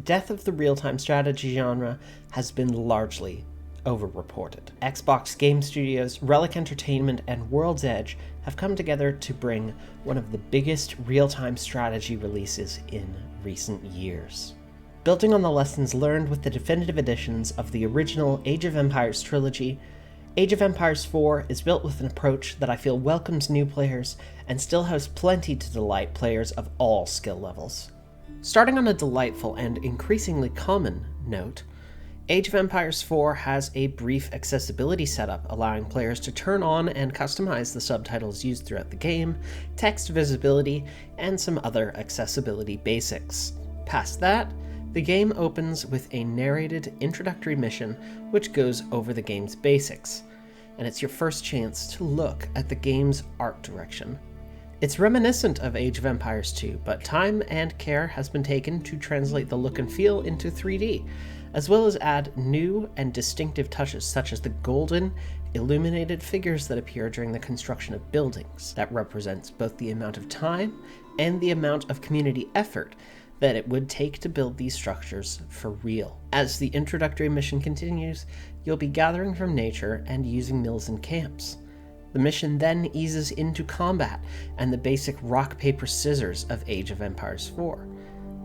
death of the real-time strategy genre has been largely overreported. Xbox Game Studios, Relic Entertainment, and World's Edge have come together to bring one of the biggest real-time strategy releases in recent years. Building on the lessons learned with the definitive editions of the original Age of Empires trilogy, Age of Empires 4 is built with an approach that I feel welcomes new players and still has plenty to delight players of all skill levels. Starting on a delightful and increasingly common note, Age of Empires 4 has a brief accessibility setup allowing players to turn on and customize the subtitles used throughout the game, text visibility, and some other accessibility basics. Past that, the game opens with a narrated introductory mission which goes over the game's basics, and it's your first chance to look at the game's art direction. It's reminiscent of Age of Empires 2, but time and care has been taken to translate the look and feel into 3D, as well as add new and distinctive touches such as the golden, illuminated figures that appear during the construction of buildings. That represents both the amount of time and the amount of community effort that it would take to build these structures for real. As the introductory mission continues, you'll be gathering from nature and using mills and camps. The mission then eases into combat and the basic rock, paper, scissors of Age of Empires 4.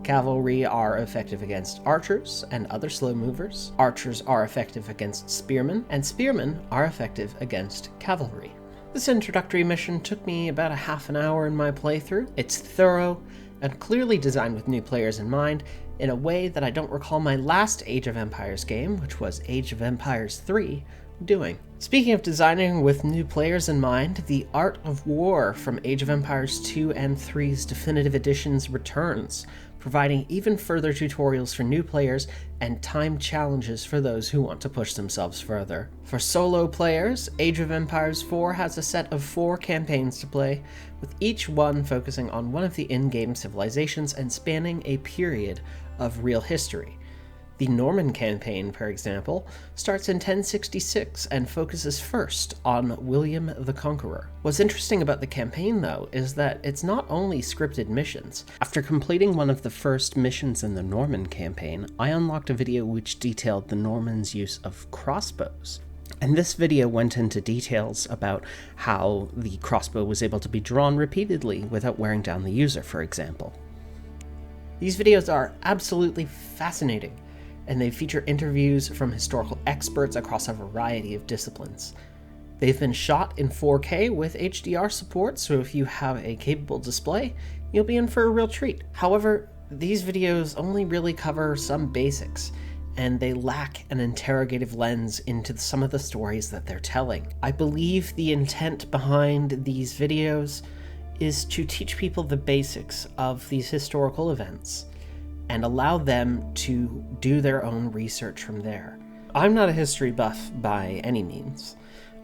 Cavalry are effective against archers and other slow movers. Archers are effective against spearmen, and spearmen are effective against cavalry. This introductory mission took me about a half an hour in my playthrough. It's thorough and clearly designed with new players in mind in a way that I don't recall my last Age of Empires game, which was Age of Empires 3, doing. Speaking of designing with new players in mind, the Art of War from Age of Empires 2 and 3's definitive editions returns, providing even further tutorials for new players and timed challenges for those who want to push themselves further. For solo players, Age of Empires 4 has a set of 4 campaigns to play, with each one focusing on one of the in-game civilizations and spanning a period of real history. The Norman campaign, for example, starts in 1066 and focuses first on William the Conqueror. What's interesting about the campaign, though, is that it's not only scripted missions. After completing one of the first missions in the Norman campaign, I unlocked a video which detailed the Normans' use of crossbows. And this video went into details about how the crossbow was able to be drawn repeatedly without wearing down the user, for example. These videos are absolutely fascinating, and they feature interviews from historical experts across a variety of disciplines. They've been shot in 4K with HDR support, so if you have a capable display, you'll be in for a real treat. However, these videos only really cover some basics, and they lack an interrogative lens into some of the stories that they're telling. I believe the intent behind these videos is to teach people the basics of these historical events, and allow them to do their own research from there. I'm not a history buff by any means,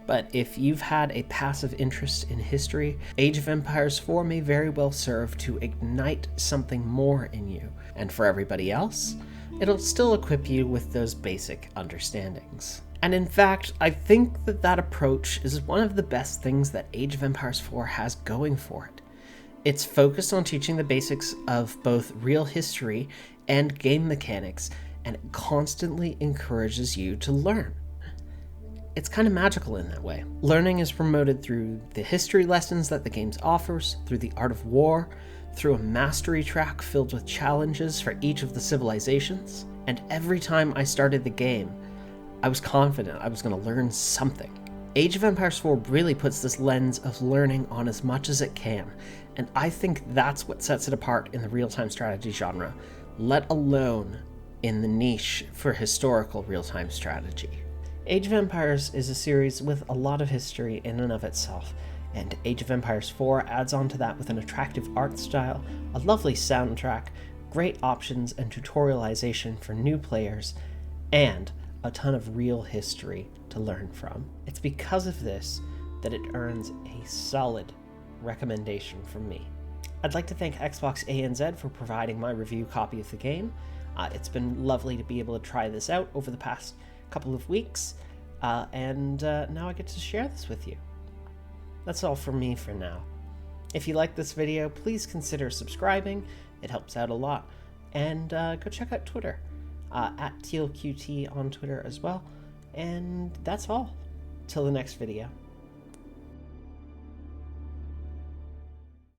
but if you've had a passive interest in history, Age of Empires 4 may very well serve to ignite something more in you, and for everybody else, it'll still equip you with those basic understandings. And in fact, I think that approach is one of the best things that Age of Empires 4 has going for it. It's focused on teaching the basics of both real history and game mechanics, and it constantly encourages you to learn. It's kind of magical in that way. Learning is promoted through the history lessons that the game offers, through the art of war, through a mastery track filled with challenges for each of the civilizations, and every time I started the game, I was confident I was going to learn something. Age of Empires 4 really puts this lens of learning on as much as it can, and I think that's what sets it apart in the real-time strategy genre, let alone in the niche for historical real-time strategy. Age of Empires is a series with a lot of history in and of itself, and Age of Empires 4 adds on to that with an attractive art style, a lovely soundtrack, great options and tutorialization for new players, and a ton of real history to learn from. It's because of this that it earns a solid recommendation from me. I'd like to thank Xbox ANZ for providing my review copy of the game. It's been lovely to be able to try this out over the past couple of weeks, and now I get to share this with you. That's all from me for now. If you like this video, please consider subscribing. It helps out a lot. And go check out Twitter, at TealQT on Twitter as well. And that's all. Till the next video.